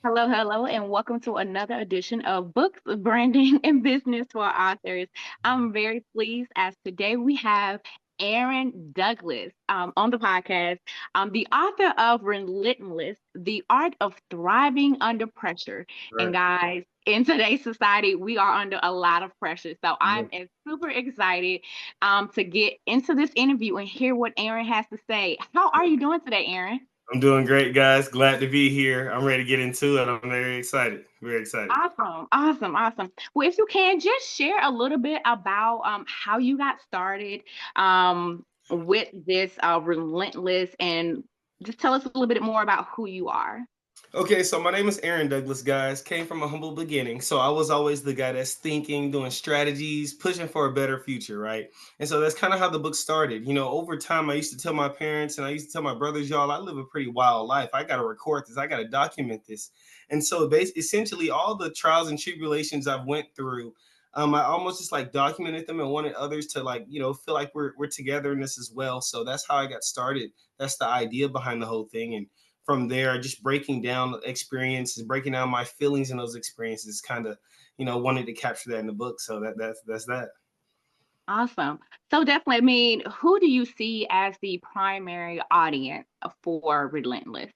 Hello, hello, and welcome to another edition of Books, Branding, and Business for Authors. I'm very pleased as today we have Aaron Douglas on the podcast, the author of Relentless, The Art of Thriving Under Pressure. And Right. guys, in today's society, we are under a lot of pressure. So Yeah. I'm super excited to get into this interview and hear what Aaron has to say. How are you doing today, Aaron? I'm doing great, guys. Glad to be here. I'm ready to get into it. I'm very excited. Very excited. Awesome, awesome, awesome. Well, if you can just share a little bit about how you got started with this Relentless, and just tell us a little bit more about who you are. Okay, so my name is Aaron Douglas, guys. Came from a humble beginning. So I was always the guy that's thinking, doing strategies, pushing for a better future, right? And so that's kind of how the book started. Over time, I used to tell my parents and I used to tell my brothers, y'all, I live a pretty wild life. I got to record this. I got to document this. And so essentially all the trials and tribulations I've went through, I almost just like documented them and wanted others to like, feel like we're together in this as well. So that's how I got started. That's the idea behind the whole thing. And from there, just breaking down experiences, breaking down my feelings in those experiences, kind of, wanted to capture that in the book. So that's that. Awesome. So definitely, I mean, who do you see as the primary audience for Relentless?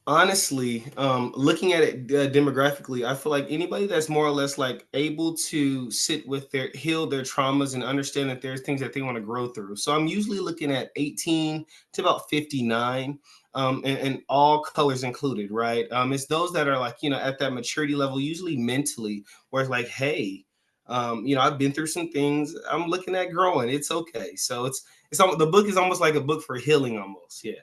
Honestly, looking at it demographically, I feel like anybody that's more or less like able to sit with their heal their traumas and understand that there's things that they want to grow through. So I'm usually looking at 18 to about 59, and all colors included, right? It's those that are like at that maturity level, usually mentally, where it's like, hey, I've been through some things. I'm looking at growing. It's okay. So the book is almost like a book for healing, almost. Yeah.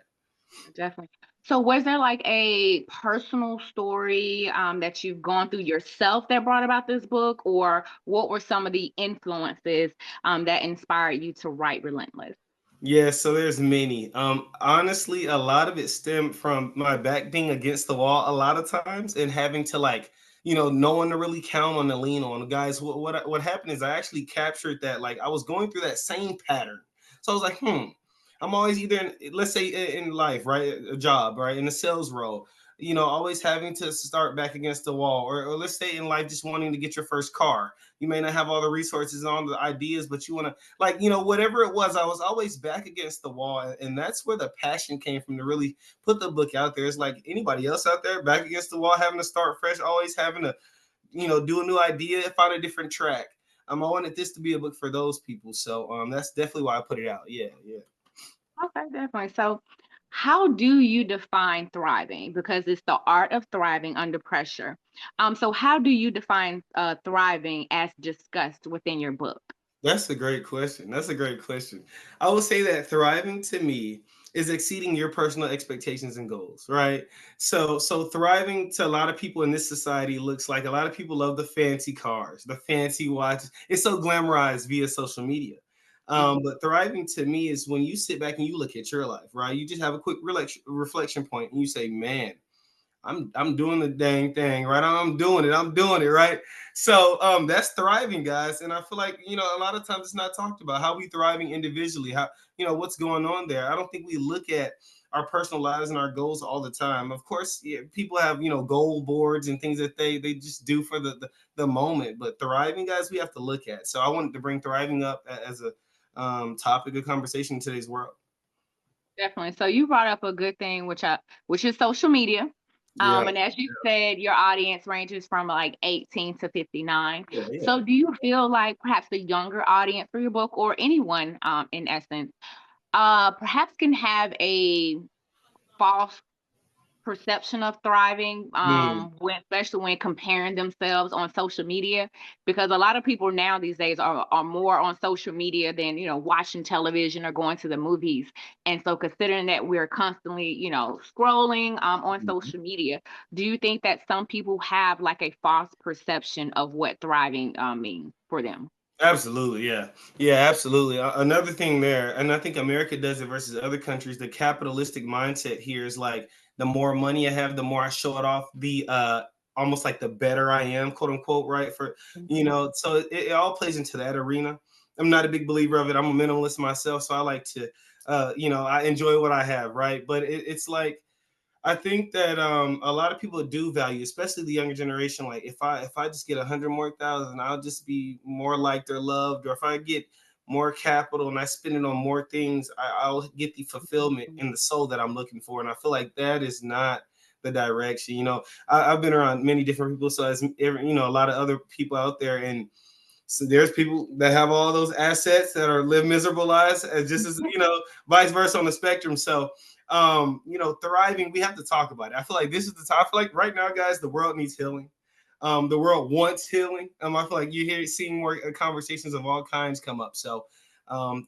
Definitely. So was there like a personal story that you've gone through yourself that brought about this book, or what were some of the influences that inspired you to write Relentless? Yeah, so there's many. Honestly, a lot of it stemmed from my back being against the wall a lot of times and having to like, no one to really count on and lean on. Guys, what happened is I actually captured that like I was going through that same pattern. So I was like, I'm always either let's say in life, right? A job, right? In a sales role, always having to start back against the wall. Or let's say in life just wanting to get your first car. You may not have all the resources on the ideas, but you want to like whatever it was, I was always back against the wall, and that's where the passion came from to really put the book out there. It's like anybody else out there back against the wall, having to start fresh, always having to do a new idea, find a different track. I wanted this to be a book for those people, so that's definitely why I put it out. Yeah, yeah. Okay, definitely. So, how do you define thriving? Because it's the art of thriving under pressure. So how do you define thriving as discussed within your book? That's a great question. That's a great question. I would say that thriving to me is exceeding your personal expectations and goals, right? So thriving to a lot of people in this society looks like a lot of people love the fancy cars, the fancy watches. It's so glamorized via social media. Mhm. But thriving to me is when you sit back and you look at your life, right? You just have a quick reflection point and you say, man, I'm doing the dang thing, right? I'm doing it. I'm doing it, right? So that's thriving, guys. And I feel like, a lot of times it's not talked about how we thriving individually, how what's going on there. I don't think we look at our personal lives and our goals all the time. Of course, yeah, people have, goal boards and things that they just do for the moment. But thriving, guys, we have to look at. So I wanted to bring thriving up as a topic of conversation in today's world. Definitely. So you brought up a good thing, which is social media. Yeah. And as you said, your audience ranges from like 18 to 59. Yeah, yeah. So do you feel like perhaps the younger audience for your book, or anyone in essence, perhaps can have a false perception of thriving, Mm. when especially when comparing themselves on social media, because a lot of people now these days are more on social media than watching television or going to the movies. And so considering that we're constantly scrolling on social media, do you think that some people have like a false perception of what thriving means for them? Absolutely, yeah, yeah, absolutely. Another thing there, and I think America does it versus other countries. The capitalistic mindset here is like the more money I have, the more I show it off. The almost like the better I am, quote unquote, right? For Mhm. so it all plays into that arena. I'm not a big believer of it. I'm a minimalist myself, so I like to, I enjoy what I have, right? But it's like I think that a lot of people do value, especially the younger generation. Like if I just get 100 more thousand, I'll just be more liked or loved. Or if I get more capital and I spend it on more things, I'll get the fulfillment in the soul that I'm looking for. And I feel like that is not the direction. I've been around many different people, so as a lot of other people out there, and so there's people that have all those assets that are live miserable lives, as just as vice versa on the spectrum. So, thriving, we have to talk about it. I feel like this is the time. I feel like right now, guys, the world needs healing. The world wants healing. I feel like seeing more conversations of all kinds come up. So,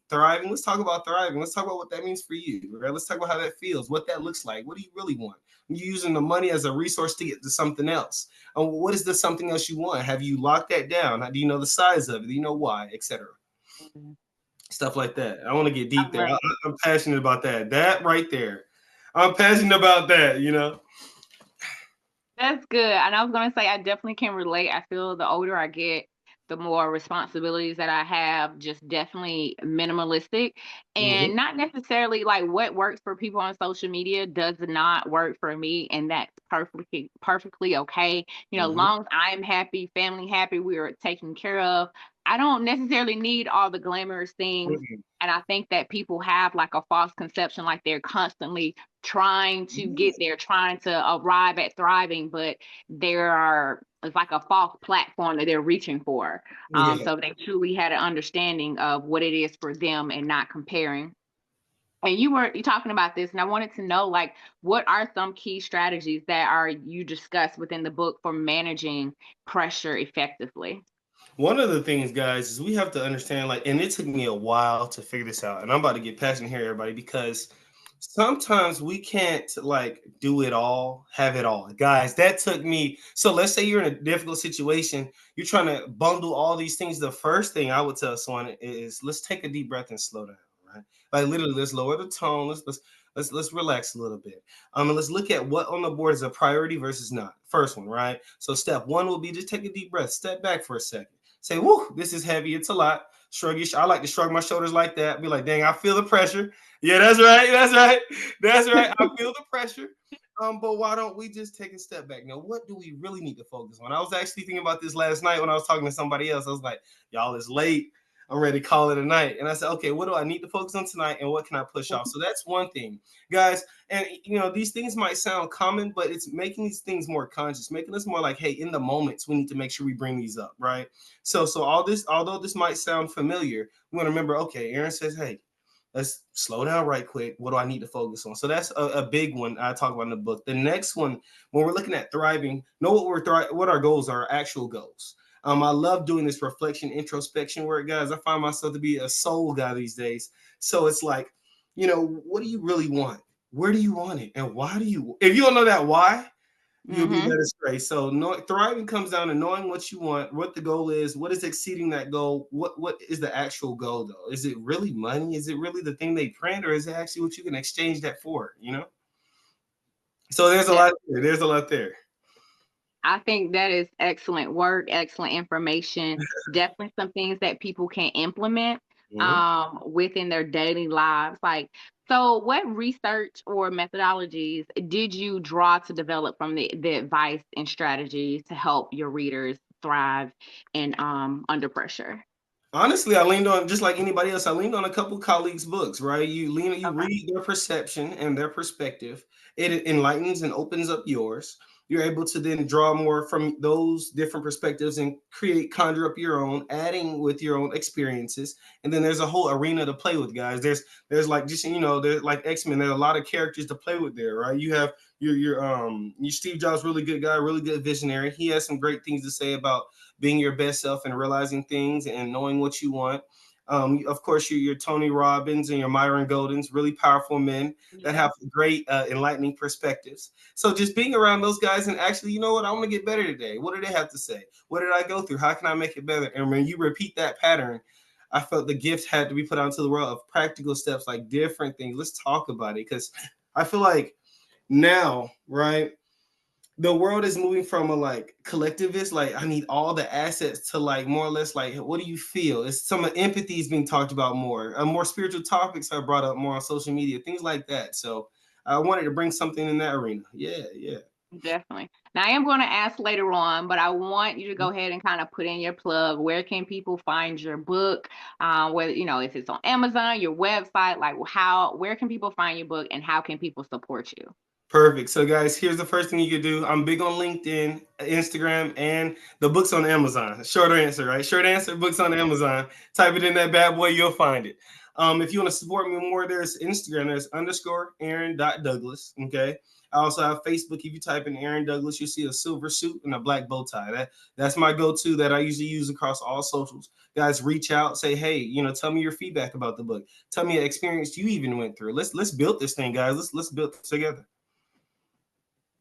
thriving. Let's talk about thriving. Let's talk about what that means for you. Right? Let's talk about how that feels, what that looks like. What do you really want? You're using the money as a resource to get to something else. What is the something else you want? Have you locked that down? Do you know the size of it? Do you know why, etc.? Mhm. Stuff like that. I want to get deep I there. love it. I'm passionate about that. That right there. I'm passionate about that. That's good. And I was gonna say I definitely can relate. I feel the older I get, the more responsibilities that I have, just definitely minimalistic Mhm. and not necessarily like what works for people on social media does not work for me. And that's perfectly okay. Mhm. Long as I'm happy, family happy, we are taken care of. I don't necessarily need all the glamorous things. Mhm. And I think that people have like a false conception, like they're constantly trying to Yeah. get there, trying to arrive at thriving, but it's like a false platform that they're reaching for. Yeah. So they truly had an understanding of what it is for them and not comparing. And you talking about this, and I wanted to know like what are some key strategies that are you discussed within the book for managing pressure effectively? One of the things, guys, is we have to understand, like, and it took me a while to figure this out, and I'm about to get passionate here, everybody, because sometimes we can't like do it all, have it all. Guys, that took me. So let's say you're in a difficult situation, you're trying to bundle all these things. The first thing I would tell someone is let's take a deep breath and slow down, right? Like literally, let's lower the tone. Let's relax a little bit. And let's look at what on the board is a priority versus not. First one, right? So step one will be just take a deep breath, step back for a second. Say, whoo, this is heavy. It's a lot. Shrug your. I like to shrug my shoulders like that. Be like, dang, I feel the pressure. Yeah, that's right. That's right. That's right. I feel the pressure. But why don't we just take a step back? Now, what do we really need to focus on? I was actually thinking about this last night when I was talking to somebody else. I was like, y'all, it's late. I'm ready to call it a night. And I said, okay, what do I need to focus on tonight? And what can I push off? So that's one thing, guys. And these things might sound common, but it's making these things more conscious, making us more like, hey, in the moments, we need to make sure we bring these up, right? So all this, although this might sound familiar, we want to remember, okay, Aaron says, hey, let's slow down right quick. What do I need to focus on? So that's a big one I talk about in the book. The next one, when we're looking at thriving, know what our goals are, actual goals. I love doing this reflection, introspection work, guys. I find myself to be a soul guy these days. So it's like, what do you really want? Where do you want it? And why do you? If you don't know that why, you'll be Hmm. led astray. So thriving comes down to knowing what you want, what the goal is, what is exceeding that goal, what is the actual goal though? Is it really money? Is it really the thing they print, or is it actually what you can exchange that for? So there's a lot there. There's a lot there. I think that is excellent work, excellent information. Definitely some things that people can implement Mhm. within their daily lives. Like, so what research or methodologies did you draw to develop from the advice and strategies to help your readers thrive in under pressure? Honestly, I leaned on just like anybody else. I leaned on a couple colleagues' books, right? You Okay. read their perception and their perspective. It enlightens and opens up yours. You're able to then draw more from those different perspectives and conjure up your own, adding with your own experiences. And then there's a whole arena to play with, guys. There's like just there's like X-Men. There's a lot of characters to play with there, right? You have your Steve Jobs, really good guy, really good visionary. He has some great things to say about being your best self and realizing things and knowing what you want. Of course, your Tony Robbins and your Myron Goldens, really powerful men that Yeah. have great, enlightening perspectives. So just being around those guys and actually, you know what, I want to get better today. What do they have to say? What did I go through? How can I make it better? And when you repeat that pattern, I felt the gift had to be put out into the world of practical steps, like different things. Let's talk about it because I feel like now, right? The world is moving from a like collectivist, like I need all the assets to like more or less like what do you feel? It's some empathy is being talked about more. More spiritual topics are brought up more on social media, things like that. So I wanted to bring something in that arena. Yeah, yeah. Definitely. Now, I am going to ask later on, but I want you to go ahead and kind of put in your plug. Where can people find your book? Whether, if it's on Amazon, your website, like where can people find your book and how can people support you? Perfect. So, guys, here's the first thing you could do. I'm big on LinkedIn, Instagram, and the books on Amazon. Shorter answer, right? Short answer, books on Amazon. Type it in that bad boy, you'll find it. If you want to support me more, there's Instagram. There's underscore Aaron.Douglas. Okay. I also have Facebook. If you type in Aaron Douglas, you'll see a silver suit and a black bow tie. That's my go-to that I usually use across all socials. Guys, reach out, say, hey, tell me your feedback about the book. Tell me an experience you even went through. Let's build this thing, guys. Let's build this together.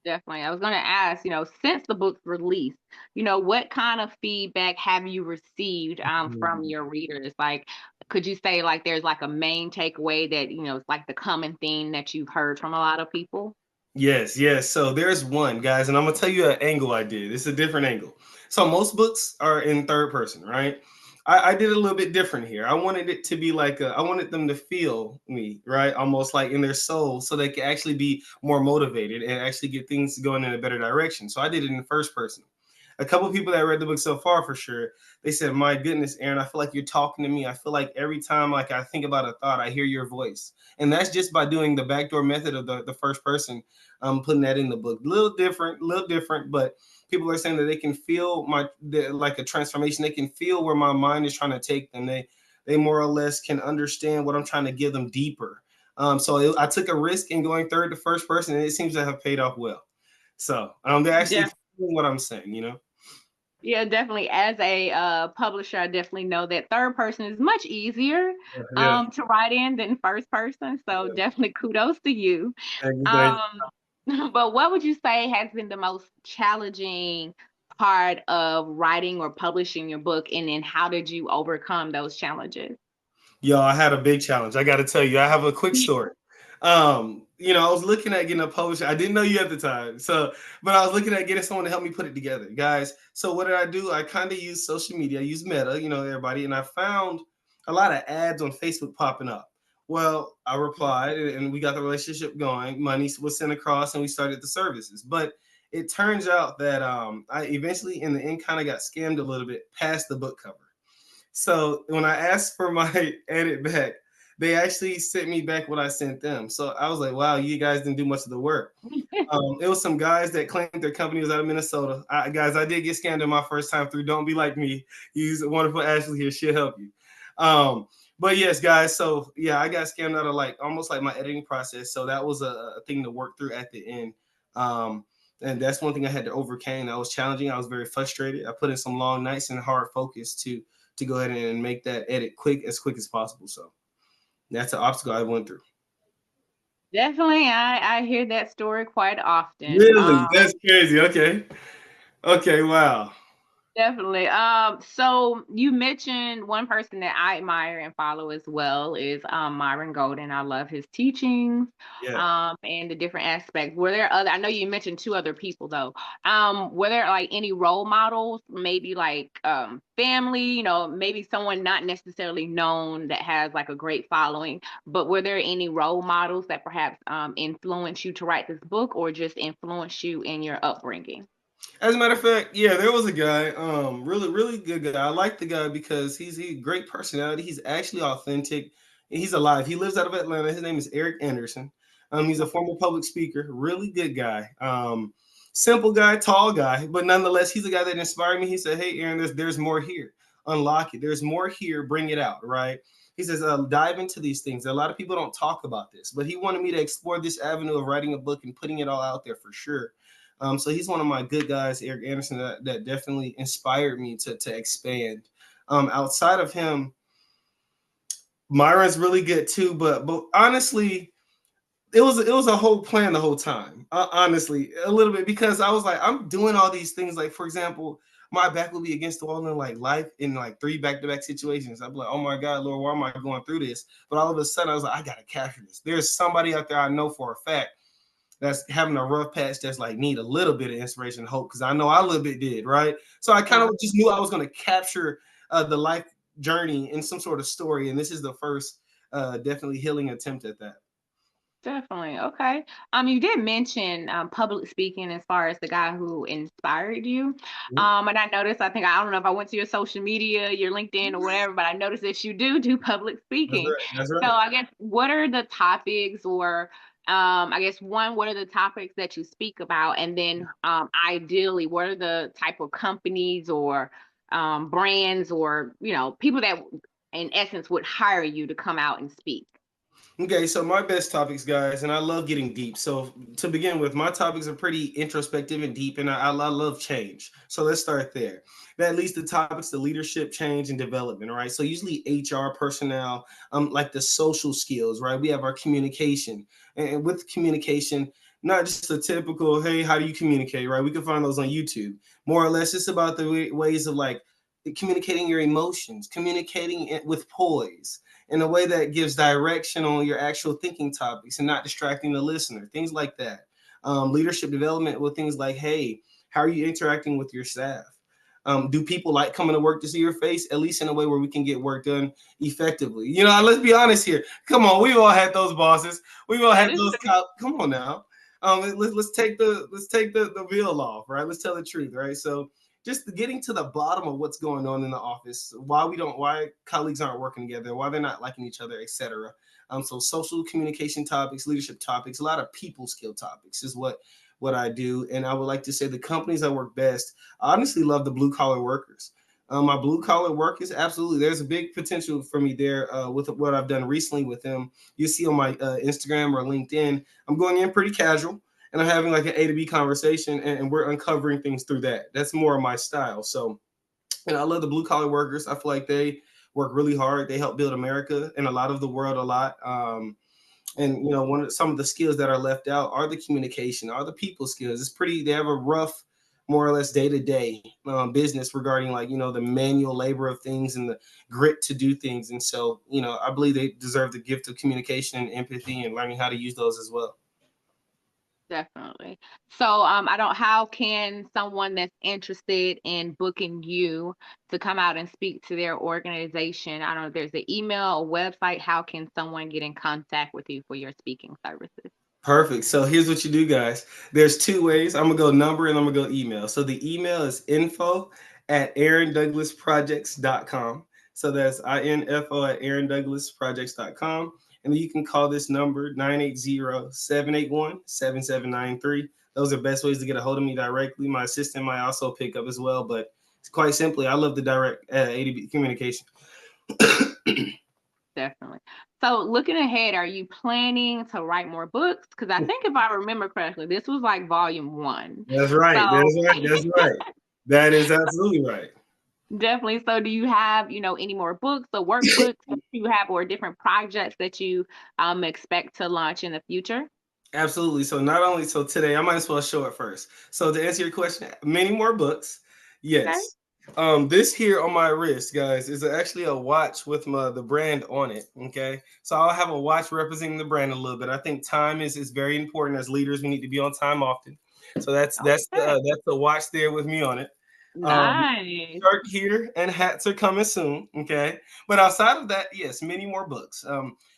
Definitely. I was going to ask, since the book's release, what kind of feedback have you received from your readers? Like, could you say like there's like a main takeaway that, it's like the common theme that you've heard from a lot of people? Yes, yes. So there's one, guys, and I'm gonna tell you an angle I did. It's a different angle. So most books are in third person, right? I did a little bit different here. I wanted it to be like I wanted them to feel me, right? Almost like in their soul, so they could actually be more motivated and actually get things going in a better direction. So I did it in first person. A couple of people that read the book so far, for sure, they said, "My goodness, Aaron, I feel like you're talking to me. I feel like every time like I think about a thought, I hear your voice." And that's just by doing the backdoor method of the first person. Putting that in the book. Little different, but people are saying that they can feel like a transformation. They can feel where my mind is trying to take them. They more or less can understand what I'm trying to give them deeper. I took a risk in going third to first person, and it seems to have paid off well. So they're actually feeling what I'm saying. Yeah, definitely. As a publisher, I definitely know that third person is much easier Yeah. to write in than first person. So Yeah. definitely kudos to you. Thank you. Thank Um, but what would you say has been the most challenging part of writing or publishing your book, and then how did you overcome those challenges? Yo, I had a big challenge. I got to tell you, I have a quick story. I was looking at getting a publisher. I didn't know you at the time, but I was looking at getting someone to help me put it together, guys. So what did I do? I kind of used social media. I used Meta, everybody, and I found a lot of ads on Facebook popping up. Well, I replied, and we got the relationship going. Money was sent across, and we started the services. But it turns out that I eventually, in the end, kind of got scammed a little bit past the book cover. So when I asked for my edit back, they actually sent me back what I sent them. So I was like, wow, you guys didn't do much of the work. It was some guys that claimed their company was out of Minnesota. Guys, I did get scammed in my first time through. Don't be like me. Use wonderful Ashley here. She'll help you. But yes, guys. So yeah, I got scammed out of like almost like my editing process. So that was a thing to work through at the end. And that's one thing I had to overcome. That was challenging. I was very frustrated. I put in some long nights and hard focus to go ahead and make that edit quick as possible. So that's an obstacle I went through. Definitely, I hear that story quite often. Really? That's crazy. Okay. Okay. Wow. Definitely. So you mentioned one person that I admire and follow as well is Myron Golden. I love his teachings, Yeah. and the different aspects. Were there other? I know you mentioned two other people though. Were there like any role models? Maybe like family. Maybe someone not necessarily known that has like a great following. But were there any role models that perhaps influenced you to write this book, or just influenced you in your upbringing? As a matter of fact, yeah, there was a guy, really, really good guy. I like the guy because he great personality. He's actually authentic. And he's alive. He lives out of Atlanta. His name is Eric Anderson. He's a former public speaker, really good guy. Simple guy, tall guy, but nonetheless, he's a guy that inspired me. He said, "Hey, Aaron, there's more here. Unlock it. There's more here. Bring it out." Right? He says, "Dive into these things." A lot of people don't talk about this, but he wanted me to explore this avenue of writing a book and putting it all out there for sure. So he's one of my good guys, Eric Anderson, that definitely inspired me to expand. Outside of him, Myron's really good too, but honestly, it was a whole plan the whole time. Honestly, a little bit because I was like, I'm doing all these things. Like for example, my back will be against the wall in like life in like 3 back-to-back situations. I'm like, oh my God, Lord, why am I going through this? But all of a sudden, I was like, I gotta capture this. There's somebody out there I know for a fact that's having a rough patch that's like need a little bit of inspiration and hope because I know I a little bit did, right? So I kind of just knew I was going to capture the life journey in some sort of story, and this is the first definitely healing attempt at that. Definitely. Okay. You did mention public speaking as far as the guy who inspired you. Mhm. And I noticed, I don't know if I went to your social media, your LinkedIn or whatever, but I noticed that you do public That's speaking. right. That's So right. I guess what are the topics or I guess one, what are the topics that you speak about? And then ideally, what are the type of companies or brands or, people that in essence would hire you to come out and speak? Okay, so my best topics, guys, and I love getting deep. So to begin with, my topics are pretty introspective and deep, and I love change. So let's start there. That leads to topics to leadership, change, and development. Right. So usually HR personnel, like the social skills. Right. We have our communication, and with communication, not just a typical, hey, how do you communicate? Right. We can find those on YouTube. More or less, it's about the ways of like communicating your emotions, communicating it with poise in a way that gives direction on your actual thinking topics and not distracting the listener, things like that. Leadership development with things like, hey, how are you interacting with your staff? Do people like coming to work to see your face, at least in a way where we can get work done effectively? Let's be honest here. Come on, we've all had those bosses. We've all That had is those cops. Come on now. Let's take the veil off, right? Let's tell the truth, right? So just getting to the bottom of what's going on in the office, why colleagues aren't working together, why they're not liking each other, etc. So social communication topics, leadership topics, a lot of people skill topics is what I do. And I would like to say the companies I work best, I honestly love the blue collar workers. My blue collar work is absolutely, there's a big potential for me there with what I've done recently with them. You see on my Instagram or LinkedIn, I'm going in pretty casual and I'm having like an A to B conversation, and we're uncovering things through that. That's more of my style. So, I love the blue collar workers. I feel like they work really hard. They help build America and a lot of the world a lot. And some of the skills that are left out are the communication, are the people skills. It's pretty. They have a rough, more or less day to day business regarding like the manual labor of things and the grit to do things. And so I believe they deserve the gift of communication and empathy and learning how to use those as well. definitely. So, I don't. How can someone that's interested in booking you to come out and speak to their organization? I don't know if there's an email, a website. How can someone get in contact with you for your speaking services? Perfect. So here's what you do, guys. There's two ways. I'm gonna go number and I'm gonna go email. So the email is info@aarondouglasprojects.com. So that's info@aarondouglasprojects.com. And then you can call this number 980-781-7793. Those are best ways to get a hold of me directly. My assistant might also pick up as well, but it's quite simply, I love the direct ADB communication. Definitely. So, looking ahead, are you planning to write more books? Because I think if I remember correctly, this was like volume one. That's right. So, That's right. That's right. That is absolutely right. definitely. So, do you have, any more books or workbooks that you have or different projects that you expect to launch in the future? Absolutely. So not only so today, I might as well show it first. So to answer your question, many more books. Okay. Yes. This here on my wrist, guys, is actually a watch with the brand on it. Okay. So I'll have a watch representing the brand a little bit. I think time is very important as leaders. We need to be on time often. So Okay. that's the watch there with me on it. Um, Nice. Shirt here and hats are coming soon. Okay. But outside of that, yes, many more books.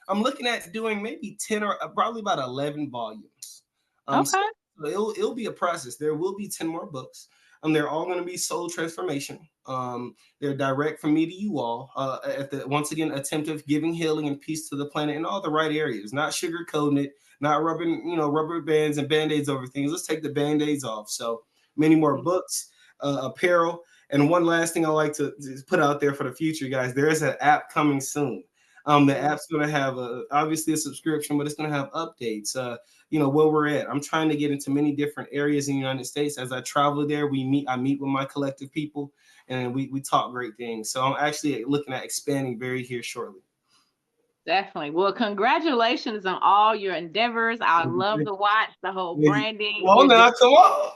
I'm looking at doing maybe 10 or probably about 11 volumes. So Okay. it'll be a process. There will be 10 more books. They're all going to be soul transformation. They're direct from me to you all. At the once again attempt of giving healing and peace to the planet in all the right areas, not sugarcoating it, not rubbing rubber bands and band-aids over things. Let's take the band-aids off. So many more books, apparel, and one last thing I like to put out there for the future, guys. There is an app coming soon. The Ooh, app's going to have obviously a subscription, but it's going to have updates. Where we're at. I'm trying to get into many different areas in the United States. As I travel there, I meet with my collective people, and we talk great things. So I'm actually looking at expanding very here shortly. definitely. Well, congratulations on all your endeavors. I love the watch, the whole Come branding. on You're doing now, come on.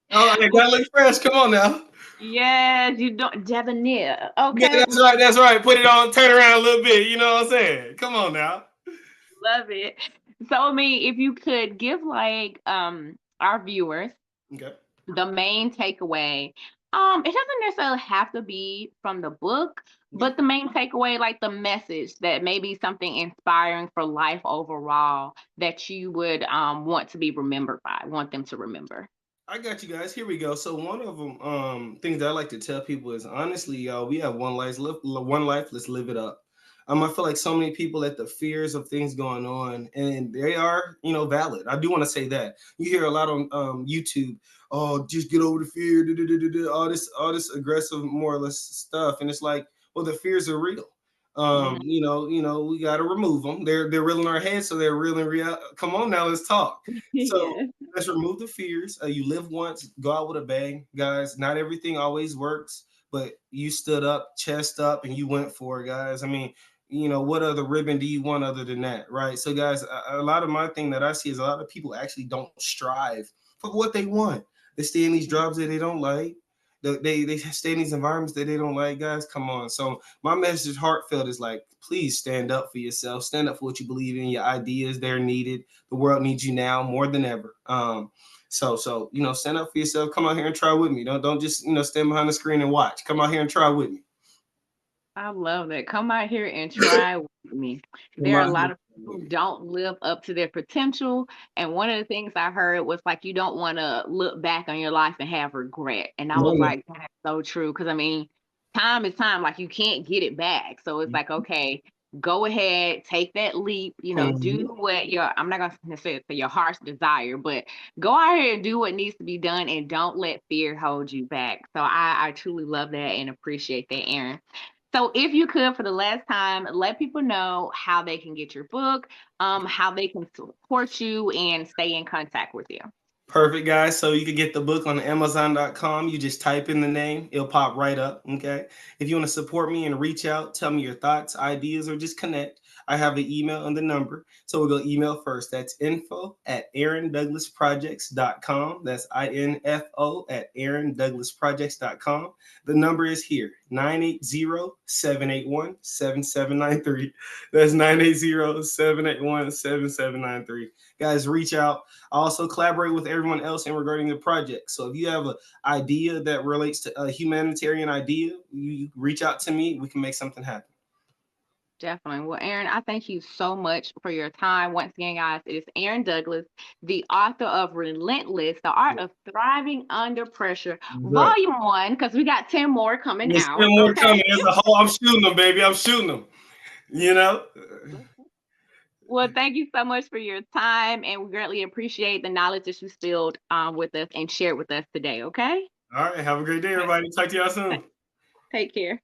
Oh, I gotta look fresh. Come on now. yes, you don't debonair. Yeah, Okay, that's right. That's right. Put it on, turn around a little bit. You know what I'm saying? Come on now. love it. So, I mean, if you could give like our viewers Okay. the main takeaway It doesn't necessarily have to be from the book, Okay. but the main takeaway, like the message that may be something inspiring for life overall that you would want to be remembered by, want them to remember. I got you guys. Here we go. So one of them things that I like to tell people is honestly, y'all, we have one life. Live one life. Let's live it up. I feel like so many people let the fears of things going on, and they are, valid. I do want to say that you hear a lot on YouTube. Oh, just get over the fear. All this aggressive, more or less stuff, and it's like, well, the fears are real. Mhm. We got to remove them. They're real in our heads, so they're real in real. Come on now, let's talk. So Yeah. let's remove the fears. You live once, go out with a bang, guys. Not everything always works, but you stood up, chest up, and you went for it, guys. I mean, what other ribbon do you want other than that, right? So, guys, a lot of my thing that I see is a lot of people actually don't strive for what they want. They stay in these jobs that they don't like. They stay in these environments that they don't like, guys. Come on. So my message, heartfelt, is like, please stand up for yourself. Stand up for what you believe in. Your ideas, they're needed. The world needs you now more than ever. So stand up for yourself. Come out here and try with me. Don't just stand behind the screen and watch. Come out here and try with me. I love that. Come out here and try with me. Come There are a out here lot and of try people with who me. don't live up to their potential. And one of the things I heard was like, you don't want to look back on your life and have regret. And I No, was no. like, that's so true. Cause I mean, time is time. Like you can't get it back. So it's like, okay, go ahead, take that leap, do Mhm. what I'm not going to necessarily say your heart's desire, but go out here and do what needs to be done and don't let fear hold you back. So I truly love that and appreciate that, Aaron. So if you could, for the last time, let people know how they can get your book, how they can support you and stay in contact with you. Perfect, guys. So you can get the book on Amazon.com. You just type in the name, it'll pop right up. Okay. If you want to support me and reach out, tell me your thoughts, ideas, or just connect, I have the email and the number. So we'll go email first. That's info@aarondouglasprojects.com. That's info@aarondouglasprojects.com. The number is here, 980-781-7793. That's 980-781-7793. Guys, reach out. I also collaborate with everyone else in regarding the project. So if you have an idea that relates to a humanitarian idea, you reach out to me. We can make something happen. Definitely. Well, Aaron, I thank you so much for your time. Once again, guys, it is Aaron Douglas, the author of Relentless, The Art of Thriving Under Pressure, Right. Volume 1, because we got 10 more coming There's still out. more Okay. coming. There's a whole. I'm shooting them, baby. I'm shooting them. You know. Well, thank you so much for your time, and we greatly appreciate the knowledge that you spilled with us and shared with us today. Okay. All right. Have a great day, All right. everybody. Talk to y'all soon. Take care.